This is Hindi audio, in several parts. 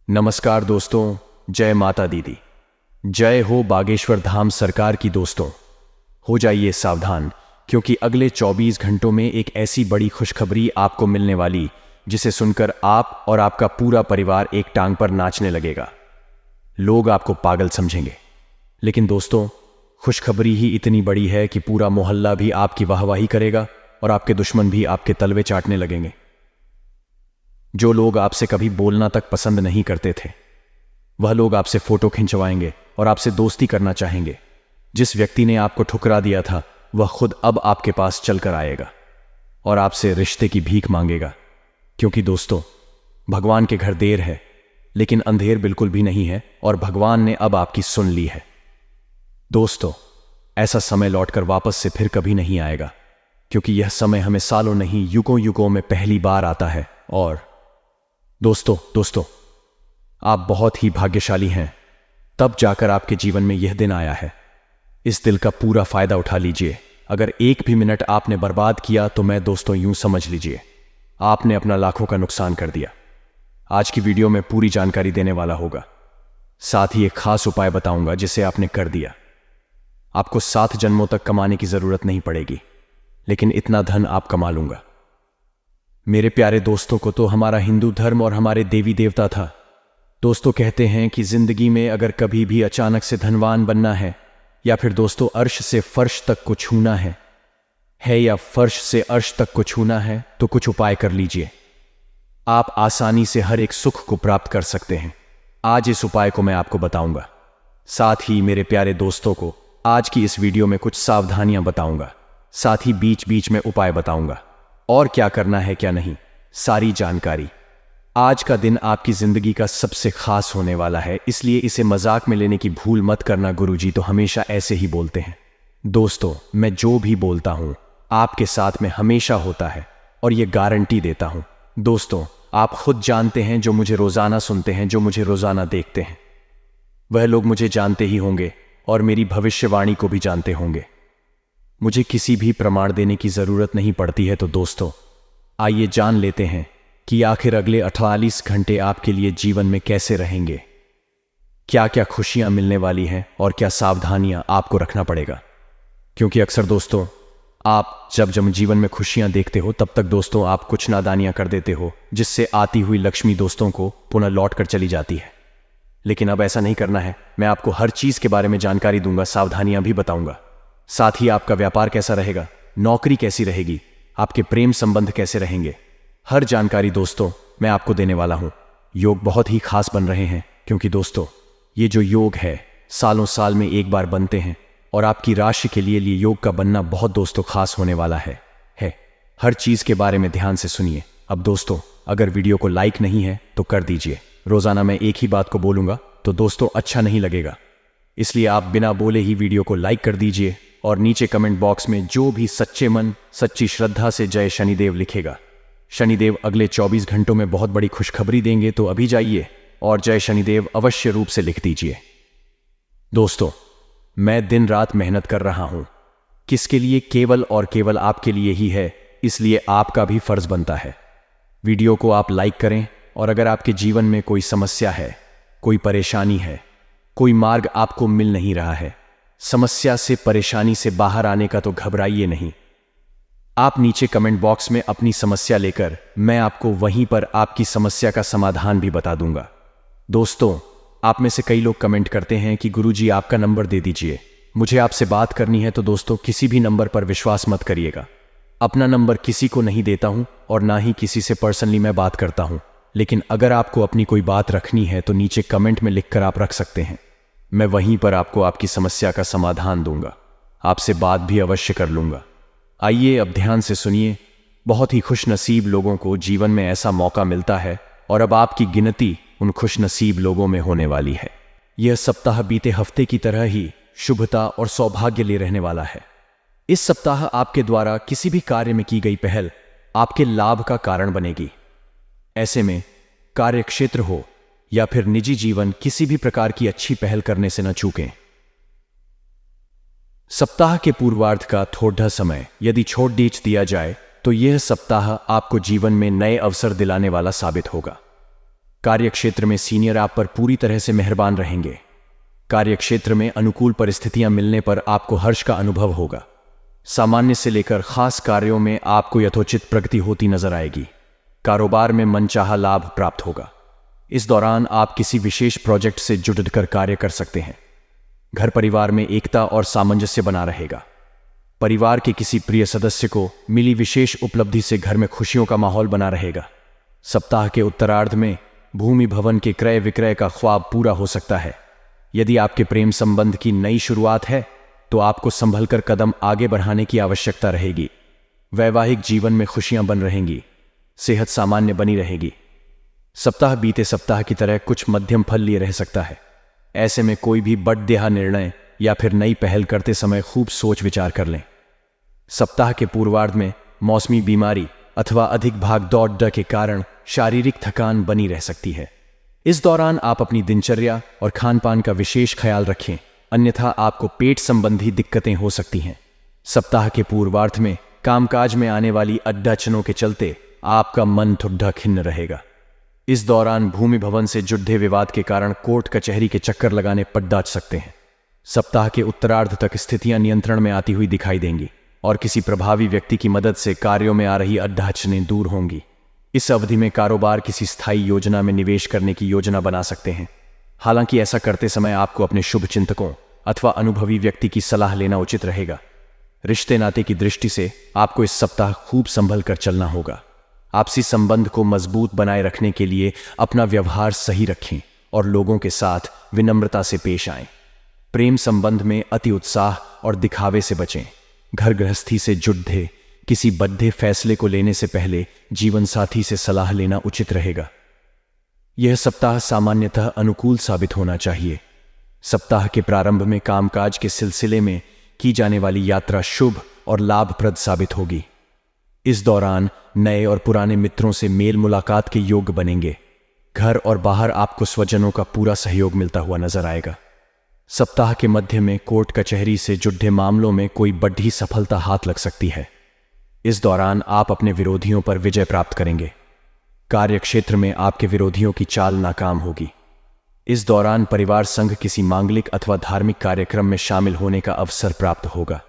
नमस्कार दोस्तों, जय माता दीदी, जय हो बागेश्वर धाम सरकार की। दोस्तों हो जाइए सावधान, क्योंकि अगले 24 घंटों में एक ऐसी बड़ी खुशखबरी आपको मिलने वाली जिसे सुनकर आप और आपका पूरा परिवार एक टांग पर नाचने लगेगा। लोग आपको पागल समझेंगे, लेकिन दोस्तों खुशखबरी ही इतनी बड़ी है कि पूरा मोहल्ला भी आपकी वाहवाही करेगा और आपके दुश्मन भी आपके तलवे चाटने लगेंगे। जो लोग आपसे कभी बोलना तक पसंद नहीं करते थे, वह लोग आपसे फोटो खिंचवाएंगे और आपसे दोस्ती करना चाहेंगे। जिस व्यक्ति ने आपको ठुकरा दिया था, वह खुद अब आपके पास चलकर आएगा और आपसे रिश्ते की भीख मांगेगा। क्योंकि दोस्तों भगवान के घर देर है, लेकिन अंधेर बिल्कुल भी नहीं है और भगवान ने अब आपकी सुन ली है। दोस्तों ऐसा समय लौटकर वापस से फिर कभी नहीं आएगा, क्योंकि यह समय हमें सालों नहीं युगों युगों में पहली बार आता है। और दोस्तों आप बहुत ही भाग्यशाली हैं, तब जाकर आपके जीवन में यह दिन आया है। इस दिल का पूरा फायदा उठा लीजिए। अगर एक भी मिनट आपने बर्बाद किया तो मैं दोस्तों यूं समझ लीजिए आपने अपना लाखों का नुकसान कर दिया। आज की वीडियो में पूरी जानकारी देने वाला होगा, साथ ही एक खास उपाय बताऊंगा जिसे आपने कर दिया। आपको 7 जन्मों तक कमाने की जरूरत नहीं पड़ेगी, लेकिन इतना धन आप कमा लूंगा। मेरे प्यारे दोस्तों को तो हमारा हिंदू धर्म और हमारे देवी देवता था। दोस्तों कहते हैं कि जिंदगी में अगर कभी भी अचानक से धनवान बनना है, या फिर दोस्तों अर्श से फर्श तक को छूना है या फर्श से अर्श तक को छूना है, तो कुछ उपाय कर लीजिए। आप आसानी से हर एक सुख को प्राप्त कर सकते हैं। आज इस उपाय को मैं आपको बताऊंगा। साथ ही मेरे प्यारे दोस्तों को आज की इस वीडियो में कुछ सावधानियां बताऊंगा, साथ ही बीच बीच में उपाय बताऊंगा और क्या करना है क्या नहीं, सारी जानकारी। आज का दिन आपकी जिंदगी का सबसे खास होने वाला है, इसलिए इसे मजाक में लेने की भूल मत करना। गुरुजी तो हमेशा ऐसे ही बोलते हैं। दोस्तों मैं जो भी बोलता हूं आपके साथ में हमेशा होता है और यह गारंटी देता हूं। दोस्तों आप खुद जानते हैं, जो मुझे रोजाना सुनते हैं, जो मुझे रोजाना देखते हैं, वह लोग मुझे जानते ही होंगे और मेरी भविष्यवाणी को भी जानते होंगे। मुझे किसी भी प्रमाण देने की जरूरत नहीं पड़ती है। तो दोस्तों आइए जान लेते हैं कि आखिर अगले 48 घंटे आपके लिए जीवन में कैसे रहेंगे, क्या क्या खुशियां मिलने वाली हैं और क्या सावधानियां आपको रखना पड़ेगा। क्योंकि अक्सर दोस्तों आप जब जीवन में खुशियां देखते हो, तब तक दोस्तों आप कुछ नादानियां कर देते हो, जिससे आती हुई लक्ष्मी दोस्तों को पुनः लौट कर चली जाती है। लेकिन अब ऐसा नहीं करना है। मैं आपको हर चीज के बारे में जानकारी दूंगा, सावधानियां भी बताऊंगा। साथ ही आपका व्यापार कैसा रहेगा, नौकरी कैसी रहेगी, आपके प्रेम संबंध कैसे रहेंगे, हर जानकारी दोस्तों मैं आपको देने वाला हूं। योग बहुत ही खास बन रहे हैं, क्योंकि दोस्तों ये जो योग है सालों साल में एक बार बनते हैं और आपकी राशि के लिए योग का बनना बहुत दोस्तों खास होने वाला है। हर चीज के बारे में ध्यान से सुनिए। अब दोस्तों अगर वीडियो को लाइक नहीं है तो कर दीजिए। रोजाना मैं एक ही बात को बोलूंगा तो दोस्तों अच्छा नहीं लगेगा, इसलिए आप बिना बोले ही वीडियो को लाइक कर दीजिए और नीचे कमेंट बॉक्स में जो भी सच्चे मन सच्ची श्रद्धा से जय शनिदेव लिखेगा, शनिदेव अगले 24 घंटों में बहुत बड़ी खुशखबरी देंगे। तो अभी जाइए और जय शनिदेव अवश्य रूप से लिख दीजिए। दोस्तों मैं दिन रात मेहनत कर रहा हूं, किसके लिए? केवल और केवल आपके लिए ही है, इसलिए आपका भी फर्ज बनता है वीडियो को आप लाइक करें। और अगर आपके जीवन में कोई समस्या है, कोई परेशानी है, कोई मार्ग आपको मिल नहीं रहा है, समस्या से परेशानी से बाहर आने का, तो घबराइए नहीं। आप नीचे कमेंट बॉक्स में अपनी समस्या लेकर मैं आपको वहीं पर आपकी समस्या का समाधान भी बता दूंगा। दोस्तों आप में से कई लोग कमेंट करते हैं कि गुरुजी आपका नंबर दे दीजिए, मुझे आपसे बात करनी है। तो दोस्तों किसी भी नंबर पर विश्वास मत करिएगा। अपना नंबर किसी को नहीं देता हूं और ना ही किसी से पर्सनली मैं बात करता हूं, लेकिन अगर आपको अपनी कोई बात रखनी है तो नीचे कमेंट में लिखकर आप रख सकते हैं। मैं वहीं पर आपको आपकी समस्या का समाधान दूंगा, आपसे बात भी अवश्य कर लूंगा। आइए अब ध्यान से सुनिए। बहुत ही खुशनसीब लोगों को जीवन में ऐसा मौका मिलता है और अब आपकी गिनती उन खुशनसीब लोगों में होने वाली है। यह सप्ताह बीते हफ्ते की तरह ही शुभता और सौभाग्य ले रहने वाला है। इस सप्ताह आपके द्वारा किसी भी कार्य में की गई पहल आपके लाभ का कारण बनेगी। ऐसे में कार्यक्षेत्र हो या फिर निजी जीवन, किसी भी प्रकार की अच्छी पहल करने से न चूकें। सप्ताह के पूर्वार्ध का थोड़ा समय यदि छोड़ दीच दिया जाए तो यह सप्ताह आपको जीवन में नए अवसर दिलाने वाला साबित होगा। कार्यक्षेत्र में सीनियर आप पर पूरी तरह से मेहरबान रहेंगे। कार्यक्षेत्र में अनुकूल परिस्थितियां मिलने पर आपको हर्ष का अनुभव होगा। सामान्य से लेकर खास कार्यों में आपको यथोचित प्रगति होती नजर आएगी। कारोबार में मनचाहा लाभ प्राप्त होगा। इस दौरान आप किसी विशेष प्रोजेक्ट से जुटकर कार्य कर सकते हैं। घर परिवार में एकता और सामंजस्य बना रहेगा। परिवार के किसी प्रिय सदस्य को मिली विशेष उपलब्धि से घर में खुशियों का माहौल बना रहेगा। सप्ताह के उत्तरार्ध में भूमि भवन के क्रय विक्रय का ख्वाब पूरा हो सकता है। यदि आपके प्रेम संबंध की नई शुरुआत है तो आपको संभलकर कदम आगे बढ़ाने की आवश्यकता रहेगी। वैवाहिक जीवन में खुशियां बन रहेंगी। सेहत सामान्य बनी रहेगी। सप्ताह बीते सप्ताह की तरह कुछ मध्यम फल लिए रह सकता है। ऐसे में कोई भी बड़देहा निर्णय या फिर नई पहल करते समय खूब सोच विचार कर लें। सप्ताह के पूर्वार्ध में मौसमी बीमारी अथवा अधिक भाग दौड़ के कारण शारीरिक थकान बनी रह सकती है। इस दौरान आप अपनी दिनचर्या और खान पान का विशेष ख्याल रखें, अन्यथा आपको पेट संबंधी दिक्कतें हो सकती हैं। सप्ताह के पूर्वार्ध में कामकाज में आने वाली अड़चनों के चलते आपका मन ठुड्ढा खिन्न रहेगा। इस दौरान भूमि भवन से जुड़े विवाद के कारण कोर्ट कचहरी के चक्कर लगाने पड़ सकते हैं। सप्ताह के उत्तरार्ध तक स्थितियां नियंत्रण में आती हुई दिखाई देंगी और किसी प्रभावी व्यक्ति की मदद से कार्यों में आ रही अड़चनें दूर होंगी। इस अवधि में कारोबार किसी स्थायी योजना में निवेश करने की योजना बना सकते हैं। हालांकि ऐसा करते समय आपको अपने शुभ चिंतकों अथवा अनुभवी व्यक्ति की सलाह लेना उचित रहेगा। रिश्ते नाते की दृष्टि से आपको इस सप्ताह खूब संभल कर चलना होगा। आपसी संबंध को मजबूत बनाए रखने के लिए अपना व्यवहार सही रखें और लोगों के साथ विनम्रता से पेश आएं। प्रेम संबंध में अति उत्साह और दिखावे से बचें। घर गृहस्थी से जुड़े किसी बड़े फैसले को लेने से पहले जीवन साथी से सलाह लेना उचित रहेगा। यह सप्ताह सामान्यतः अनुकूल साबित होना चाहिए। सप्ताह के प्रारंभ में कामकाज के सिलसिले में की जाने वाली यात्रा शुभ और लाभप्रद साबित होगी। इस दौरान नए और पुराने मित्रों से मेल मुलाकात के योग बनेंगे। घर और बाहर आपको स्वजनों का पूरा सहयोग मिलता हुआ नजर आएगा। सप्ताह के मध्य में कोर्ट कचहरी से जुड़े मामलों में कोई बड़ी सफलता हाथ लग सकती है। इस दौरान आप अपने विरोधियों पर विजय प्राप्त करेंगे। कार्यक्षेत्र में आपके विरोधियों की चाल नाकाम होगी। इस दौरान परिवार संघ किसी मांगलिक अथवा धार्मिक कार्यक्रम में शामिल होने का अवसर प्राप्त होगा।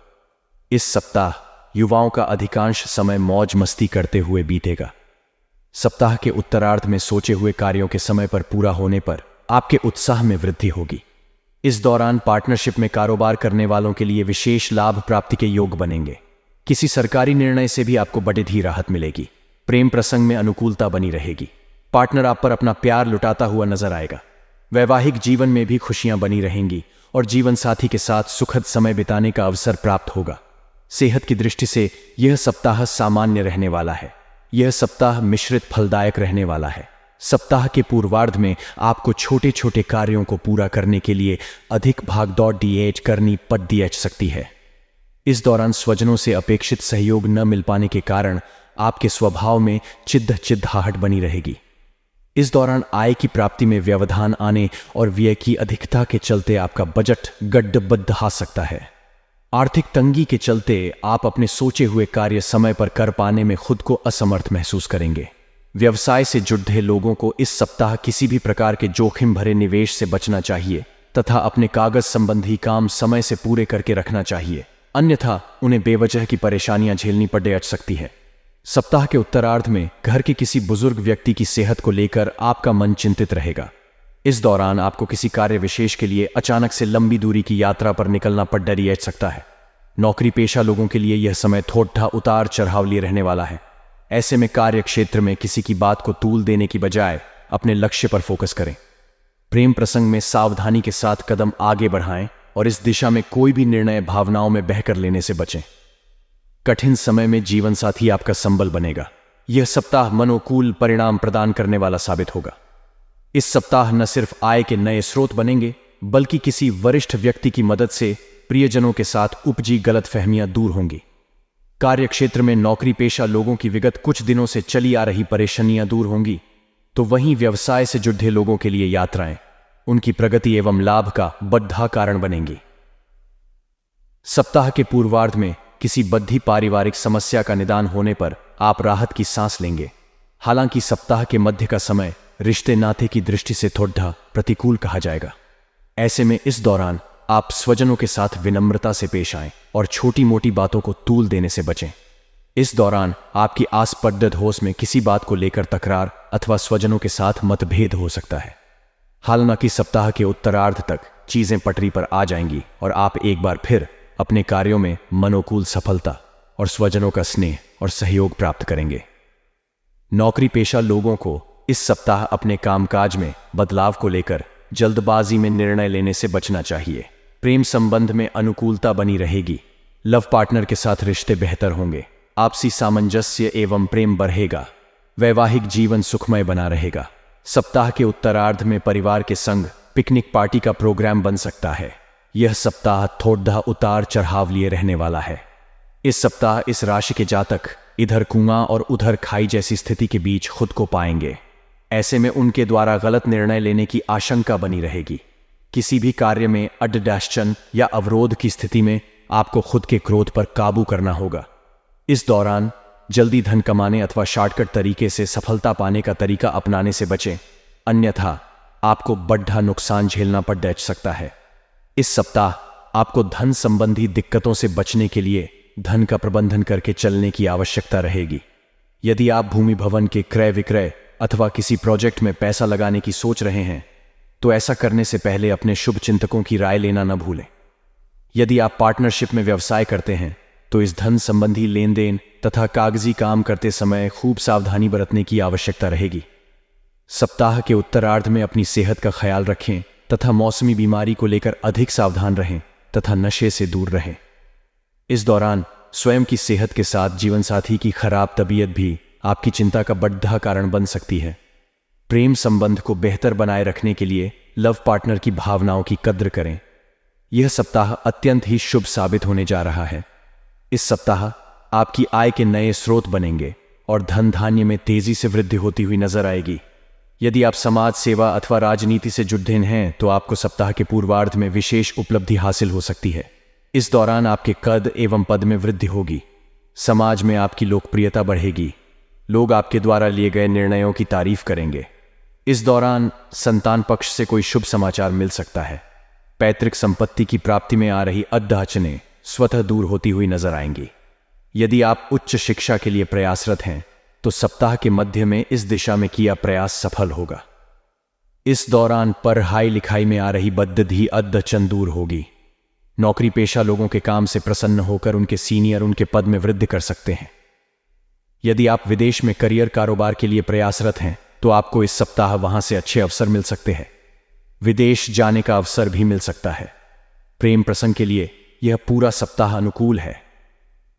इस सप्ताह युवाओं का अधिकांश समय मौज मस्ती करते हुए बीतेगा। सप्ताह के उत्तरार्ध में सोचे हुए कार्यों के समय पर पूरा होने पर आपके उत्साह में वृद्धि होगी। इस दौरान पार्टनरशिप में कारोबार करने वालों के लिए विशेष लाभ प्राप्ति के योग बनेंगे। किसी सरकारी निर्णय से भी आपको बड़ी ही राहत मिलेगी। प्रेम प्रसंग में अनुकूलता बनी रहेगी। पार्टनर आप पर अपना प्यार लुटाता हुआ नजर आएगा। वैवाहिक जीवन में भी खुशियां बनी रहेंगी और जीवन साथी के साथ सुखद समय बिताने का अवसर प्राप्त होगा। सेहत की दृष्टि से यह सप्ताह सामान्य रहने वाला है। यह सप्ताह मिश्रित फलदायक रहने वाला है। सप्ताह के पूर्वार्ध में आपको छोटे छोटे कार्यों को पूरा करने के लिए अधिक भागदौड़ करनी पड़ सकती है। इस दौरान स्वजनों से अपेक्षित सहयोग न मिल पाने के कारण आपके स्वभाव में चिढ़ाहट बनी रहेगी। इस दौरान आय की प्राप्ति में व्यवधान आने और व्यय की अधिकता के चलते आपका बजट गड्ढबद्ध आ सकता है। आर्थिक तंगी के चलते आप अपने सोचे हुए कार्य समय पर कर पाने में खुद को असमर्थ महसूस करेंगे। व्यवसाय से जुड़े लोगों को इस सप्ताह किसी भी प्रकार के जोखिम भरे निवेश से बचना चाहिए तथा अपने कागज संबंधी काम समय से पूरे करके रखना चाहिए, अन्यथा उन्हें बेवजह की परेशानियां झेलनी पड़ सकती है। सप्ताह के उत्तरार्ध में घर के किसी बुजुर्ग व्यक्ति की सेहत को लेकर आपका मन चिंतित रहेगा। इस दौरान आपको किसी कार्य विशेष के लिए अचानक से लंबी दूरी की यात्रा पर निकलना पड़ सकता है। नौकरी पेशा लोगों के लिए यह समय थोड़ा उतार चढ़ाव लिए रहने वाला है। ऐसे में कार्य क्षेत्र में किसी की बात को तूल देने की बजाय अपने लक्ष्य पर फोकस करें। प्रेम प्रसंग में सावधानी के साथ कदम आगे बढ़ाएं और इस दिशा में कोई भी निर्णय भावनाओं में बहकर लेने से बचें। कठिन समय में जीवन साथी आपका संबल बनेगा। यह सप्ताह मनोकूल परिणाम प्रदान करने वाला साबित होगा। इस सप्ताह न सिर्फ आय के नए स्रोत बनेंगे, बल्कि किसी वरिष्ठ व्यक्ति की मदद से प्रियजनों के साथ उपजी गलतफहमियां दूर होंगी। कार्यक्षेत्र में नौकरी पेशा लोगों की विगत कुछ दिनों से चली आ रही परेशानियां दूर होंगी, तो वहीं व्यवसाय से जुड़े लोगों के लिए यात्राएं उनकी प्रगति एवं लाभ का बड़ा कारण बनेंगी। सप्ताह के पूर्वार्ध में किसी बद्धी पारिवारिक समस्या का निदान होने पर आप राहत की सांस लेंगे। हालांकि सप्ताह के मध्य का समय रिश्ते नाते की दृष्टि से थोड़ा प्रतिकूल कहा जाएगा। ऐसे में इस दौरान आप स्वजनों के साथ विनम्रता से पेश आएं और छोटी मोटी बातों को तूल देने से बचें। इस दौरान आपकी आस्पद होश में किसी बात को लेकर तकरार अथवा स्वजनों के साथ मतभेद हो सकता है। हालांकि सप्ताह के उत्तरार्ध तक चीजें पटरी पर आ जाएंगी और आप एक बार फिर अपने कार्यों में मनोकूल सफलता और स्वजनों का स्नेह और सहयोग प्राप्त करेंगे। नौकरी पेशा लोगों को इस सप्ताह अपने कामकाज में बदलाव को लेकर जल्दबाजी में निर्णय लेने से बचना चाहिए। प्रेम संबंध में अनुकूलता बनी रहेगी। लव पार्टनर के साथ रिश्ते बेहतर होंगे। आपसी सामंजस्य एवं प्रेम बढ़ेगा। वैवाहिक जीवन सुखमय बना रहेगा। सप्ताह के उत्तरार्ध में परिवार के संग पिकनिक पार्टी का प्रोग्राम बन सकता है। यह सप्ताह थोड़ा उतार चढ़ाव लिए रहने वाला है। इस सप्ताह इस राशि के जातक इधर कुआं और उधर खाई जैसी स्थिति के बीच खुद को पाएंगे। ऐसे में उनके द्वारा गलत निर्णय लेने की आशंका बनी रहेगी। किसी भी कार्य में अडचन या अवरोध की स्थिति में आपको खुद के क्रोध पर काबू करना होगा। इस दौरान जल्दी धन कमाने अथवा शॉर्टकट तरीके से सफलता पाने का तरीका अपनाने से बचें, अन्यथा आपको बड़ा नुकसान झेलना पड़ सकता है। इस सप्ताह आपको धन संबंधी दिक्कतों से बचने के लिए धन का प्रबंधन करके चलने की आवश्यकता रहेगी। यदि आप भूमि भवन के क्रय विक्रय अथवा किसी प्रोजेक्ट में पैसा लगाने की सोच रहे हैं तो ऐसा करने से पहले अपने शुभ चिंतकों की राय लेना न भूलें। यदि आप पार्टनरशिप में व्यवसाय करते हैं तो इस धन संबंधी लेन देन तथा कागजी काम करते समय खूब सावधानी बरतने की आवश्यकता रहेगी। सप्ताह के उत्तरार्ध में अपनी सेहत का ख्याल रखें तथा मौसमी बीमारी को लेकर अधिक सावधान रहें तथा नशे से दूर रहें। इस दौरान स्वयं की सेहत के साथ जीवनसाथी की खराब तबीयत भी आपकी चिंता का बड़ा कारण बन सकती है। प्रेम संबंध को बेहतर बनाए रखने के लिए लव पार्टनर की भावनाओं की कद्र करें। यह सप्ताह अत्यंत ही शुभ साबित होने जा रहा है। इस सप्ताह आपकी आय के नए स्रोत बनेंगे और धन धान्य में तेजी से वृद्धि होती हुई नजर आएगी। यदि आप समाज सेवा अथवा राजनीति से जुड़े हैं तो आपको सप्ताह के पूर्वार्ध में विशेष उपलब्धि हासिल हो सकती है। इस दौरान आपके कद एवं पद में वृद्धि होगी। समाज में आपकी लोकप्रियता बढ़ेगी। लोग आपके द्वारा लिए गए निर्णयों की तारीफ करेंगे। इस दौरान संतान पक्ष से कोई शुभ समाचार मिल सकता है। पैतृक संपत्ति की प्राप्ति में आ रही अड़चनें स्वतः दूर होती हुई नजर आएंगी। यदि आप उच्च शिक्षा के लिए प्रयासरत हैं तो सप्ताह के मध्य में इस दिशा में किया प्रयास सफल होगा। इस दौरान पढ़ाई लिखाई में आ रही बद्धी अड़चन दूर होगी। नौकरी पेशा लोगों के काम से प्रसन्न होकर उनके सीनियर उनके पद में वृद्धि कर सकते हैं। यदि आप विदेश में करियर कारोबार के लिए प्रयासरत हैं तो आपको इस सप्ताह वहां से अच्छे अवसर मिल सकते हैं। विदेश जाने का अवसर भी मिल सकता है। प्रेम प्रसंग के लिए यह पूरा सप्ताह अनुकूल है।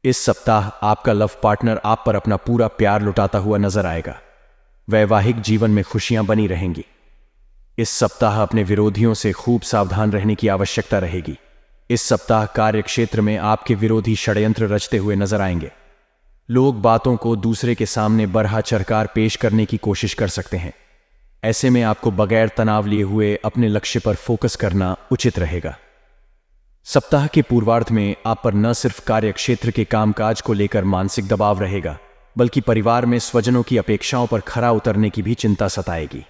इस सप्ताह आपका लव पार्टनर आप पर अपना पूरा प्यार लुटाता हुआ नजर आएगा। वैवाहिक जीवन में खुशियां बनी रहेंगी। इस सप्ताह अपने विरोधियों से खूब सावधान रहने की आवश्यकता रहेगी। इस सप्ताह कार्य क्षेत्र में आपके विरोधी षड्यंत्र रचते हुए नजर आएंगे। लोग बातों को दूसरे के सामने बढ़ा चढ़कर पेश करने की कोशिश कर सकते हैं। ऐसे में आपको बगैर तनाव लिए हुए अपने लक्ष्य पर फोकस करना उचित रहेगा। सप्ताह के पूर्वार्ध में आप पर न सिर्फ कार्य क्षेत्र के कामकाज को लेकर मानसिक दबाव रहेगा, बल्कि परिवार में स्वजनों की अपेक्षाओं पर खरा उतरने की भी चिंता सताएगी।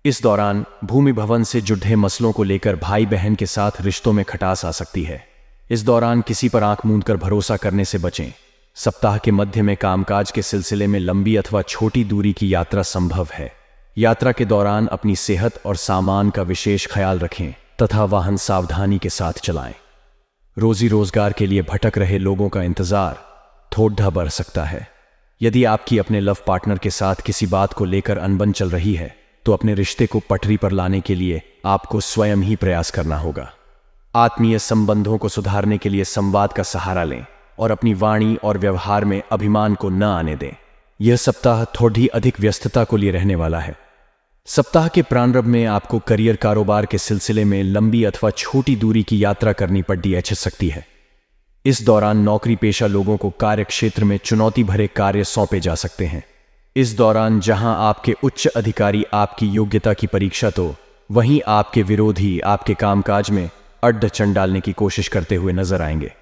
इस दौरान भूमि भवन से जुड़े मसलों को लेकर भाई बहन के साथ रिश्तों में खटास आ सकती है। इस दौरान किसी पर आंख मूंद कर भरोसा करने से बचें। सप्ताह के मध्य में कामकाज के सिलसिले में लंबी अथवा छोटी दूरी की यात्रा संभव है। यात्रा के दौरान अपनी सेहत और सामान का विशेष ख्याल रखें तथा वाहन सावधानी के साथ चलाएं। रोजी रोजगार के लिए भटक रहे लोगों का इंतजार थोड़ा बढ़ सकता है। यदि आपकी अपने लव पार्टनर के साथ किसी बात को लेकर अनबन चल रही है तो अपने रिश्ते को पटरी पर लाने के लिए आपको स्वयं ही प्रयास करना होगा। आत्मीय संबंधों को सुधारने के लिए संवाद का सहारा लें और अपनी वाणी और व्यवहार में अभिमान को न आने दें। यह सप्ताह थोड़ी अधिक व्यस्तता को लिए रहने वाला है। सप्ताह के प्रारंभ में आपको करियर कारोबार के सिलसिले में लंबी अथवा छोटी दूरी की यात्रा करनी पड़ सकती है। इस दौरान नौकरी पेशा लोगों को कार्य क्षेत्र में चुनौती भरे कार्य सौंपे जा सकते हैं। इस दौरान जहां आपके उच्च अधिकारी आपकी योग्यता की परीक्षा तो वहीं आपके विरोधी आपके कामकाज में अड़चन डालने की कोशिश करते हुए नजर आएंगे।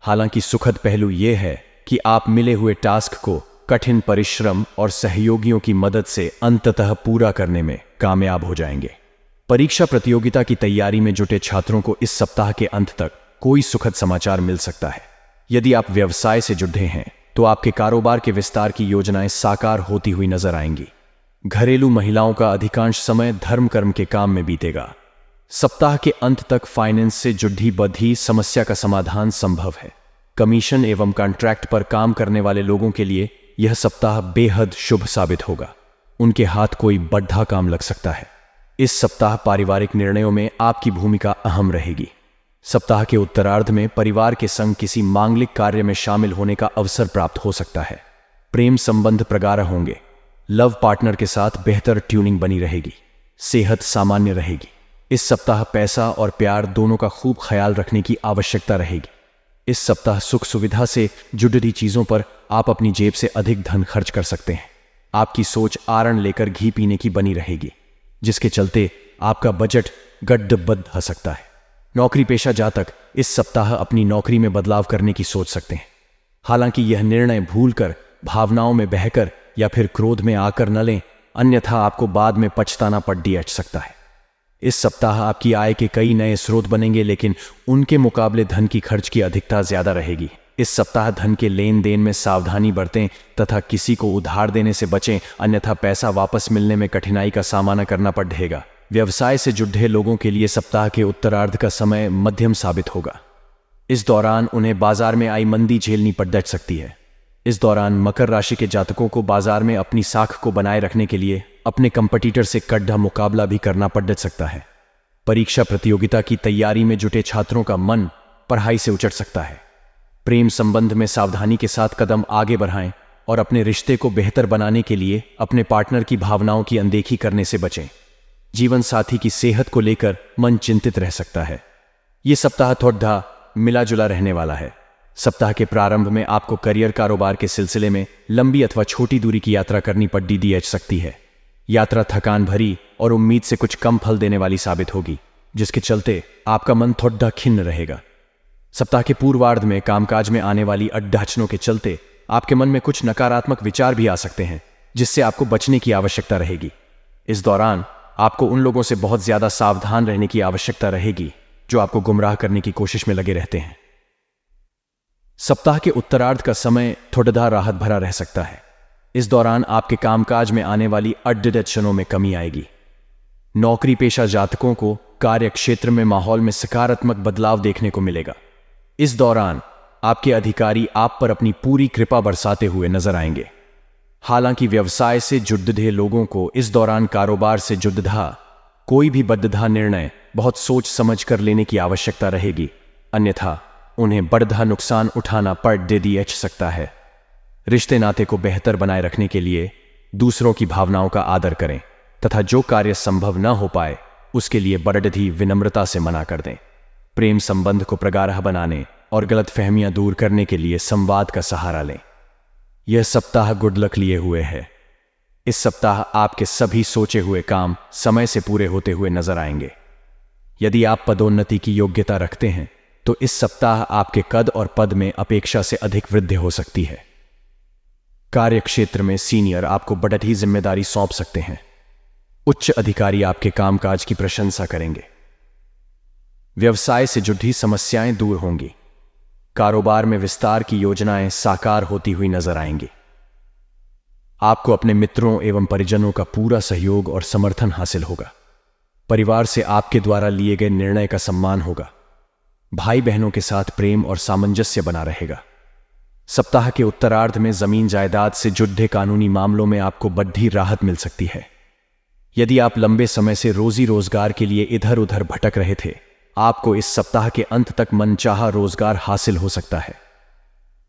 हालांकि सुखद पहलू यह है कि आप मिले हुए टास्क को कठिन परिश्रम और सहयोगियों की मदद से अंततः पूरा करने में कामयाब हो जाएंगे। परीक्षा प्रतियोगिता की तैयारी में जुटे छात्रों को इस सप्ताह के अंत तक कोई सुखद समाचार मिल सकता है। यदि आप व्यवसाय से जुड़े हैं तो आपके कारोबार के विस्तार की योजनाएं साकार होती हुई नजर आएंगी। घरेलू महिलाओं का अधिकांश समय धर्म कर्म के काम में बीतेगा। सप्ताह के अंत तक फाइनेंस से जुड़ी बधी समस्या का समाधान संभव है। कमीशन एवं कॉन्ट्रैक्ट पर काम करने वाले लोगों के लिए यह सप्ताह बेहद शुभ साबित होगा। उनके हाथ कोई बड़ा काम लग सकता है। इस सप्ताह पारिवारिक निर्णयों में आपकी भूमिका अहम रहेगी। सप्ताह के उत्तरार्ध में परिवार के संग किसी मांगलिक कार्य में शामिल होने का अवसर प्राप्त हो सकता है। प्रेम संबंध प्रगाढ़ होंगे। लव पार्टनर के साथ बेहतर ट्यूनिंग बनी रहेगी। सेहत सामान्य रहेगी। इस सप्ताह पैसा और प्यार दोनों का खूब ख्याल रखने की आवश्यकता रहेगी। इस सप्ताह सुख सुविधा से जुड़ी चीजों पर आप अपनी जेब से अधिक धन खर्च कर सकते हैं। आपकी सोच आरण लेकर घी पीने की बनी रहेगी, जिसके चलते आपका बजट गड्ढबद्ध हो सकता है। नौकरी पेशा जातक इस सप्ताह अपनी नौकरी में बदलाव करने की सोच सकते हैं। हालांकि यह निर्णय भूलकर, भावनाओं में बहकर या फिर क्रोध में आकर न लें, अन्यथा आपको बाद में पछताना पड़ सकता है। इस सप्ताह आपकी आय के कई नए स्रोत बनेंगे, लेकिन उनके मुकाबले धन की खर्च की अधिकता ज्यादा रहेगी। इस सप्ताह धन के लेन देन में सावधानी बरतें तथा किसी को उधार देने से बचें, अन्यथा पैसा वापस मिलने में कठिनाई का सामना करना पड़ेगा। व्यवसाय से जुड़े लोगों के लिए सप्ताह के उत्तरार्ध का समय मध्यम साबित होगा। इस दौरान उन्हें बाजार में आई मंदी झेलनी पड़ सकती है। इस दौरान मकर राशि के जातकों को बाजार में अपनी साख को बनाए रखने के लिए अपने कंपटीटर से कड़ा मुकाबला भी करना पड़ सकता है। परीक्षा प्रतियोगिता की तैयारी में जुटे छात्रों का मन पढ़ाई से उचट सकता है। प्रेम संबंध में सावधानी के साथ कदम आगे बढ़ाएं और अपने रिश्ते को बेहतर बनाने के लिए अपने पार्टनर की भावनाओं की अनदेखी करने से बचें। जीवन साथी की सेहत को लेकर मन चिंतित रह सकता है। यह सप्ताह थोड़ा मिला जुला रहने वाला है। सप्ताह के प्रारंभ में आपको करियर कारोबार के सिलसिले में लंबी अथवा छोटी दूरी की यात्रा करनी पड़ सकती है। यात्रा थकान भरी और उम्मीद से कुछ कम फल देने वाली साबित होगी, जिसके चलते आपका मन थोड़ा खिन्न रहेगा। सप्ताह के पूर्वार्ध में कामकाज में आने वाली अड़चनों के चलते आपके मन में कुछ नकारात्मक विचार भी आ सकते हैं, जिससे आपको बचने की आवश्यकता रहेगी। इस दौरान आपको उन लोगों से बहुत ज्यादा सावधान रहने की आवश्यकता रहेगी जो आपको गुमराह करने की कोशिश में लगे रहते हैं। सप्ताह के उत्तरार्ध का समय थोड़ा राहत भरा रह सकता है। इस दौरान आपके कामकाज में आने वाली अड़चनों में कमी आएगी। नौकरी पेशा जातकों को कार्य क्षेत्र में माहौल में सकारात्मक बदलाव देखने को मिलेगा। इस दौरान आपके अधिकारी आप पर अपनी पूरी कृपा बरसाते हुए नजर आएंगे। हालांकि व्यवसाय से जुड़े लोगों को इस दौरान कारोबार से जुड़ा कोई भी बड़ा निर्णय बहुत सोच समझ कर लेने की आवश्यकता रहेगी, अन्यथा उन्हें बड़ा नुकसान उठाना पड़ सकता है। रिश्ते नाते को बेहतर बनाए रखने के लिए दूसरों की भावनाओं का आदर करें तथा जो कार्य संभव न हो पाए उसके लिए बड़ी विनम्रता से मना कर दें। प्रेम संबंध को प्रगाढ़ बनाने और गलतफहमियां दूर करने के लिए संवाद का सहारा लें। यह सप्ताह गुड लक लिए हुए है। इस सप्ताह आपके सभी सोचे हुए काम समय से पूरे होते हुए नजर आएंगे। यदि आप पदोन्नति की योग्यता रखते हैं तो इस सप्ताह आपके कद और पद में अपेक्षा से अधिक वृद्धि हो सकती है। कार्य क्षेत्र में सीनियर आपको बड़ी जिम्मेदारी सौंप सकते हैं। उच्च अधिकारी आपके कामकाज की प्रशंसा करेंगे। व्यवसाय से जुड़ी समस्याएं दूर होंगी। कारोबार में विस्तार की योजनाएं साकार होती हुई नजर आएंगी। आपको अपने मित्रों एवं परिजनों का पूरा सहयोग और समर्थन हासिल होगा। परिवार से आपके द्वारा लिए गए निर्णय का सम्मान होगा। भाई बहनों के साथ प्रेम और सामंजस्य बना रहेगा। सप्ताह के उत्तरार्ध में जमीन जायदाद से जुड़े कानूनी मामलों में आपको बड़ी राहत मिल सकती है। यदि आप लंबे समय से रोजी रोजगार के लिए इधर उधर भटक रहे थे, आपको इस सप्ताह के अंत तक मनचाहा रोजगार हासिल हो सकता है।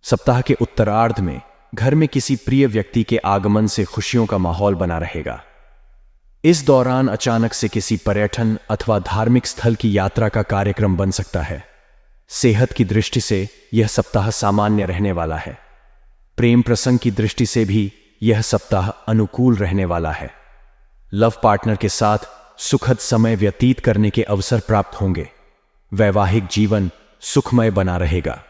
सप्ताह के उत्तरार्ध में घर में किसी प्रिय व्यक्ति के आगमन से खुशियों का माहौल बना रहेगा। इस दौरान अचानक से किसी पर्यटन अथवा धार्मिक स्थल की यात्रा का कार्यक्रम बन सकता है। सेहत की दृष्टि से यह सप्ताह सामान्य रहने वाला है। प्रेम प्रसंग की दृष्टि से भी यह सप्ताह अनुकूल रहने वाला है। लव पार्टनर के साथ सुखद समय व्यतीत करने के अवसर प्राप्त होंगे। वैवाहिक जीवन सुखमय बना रहेगा।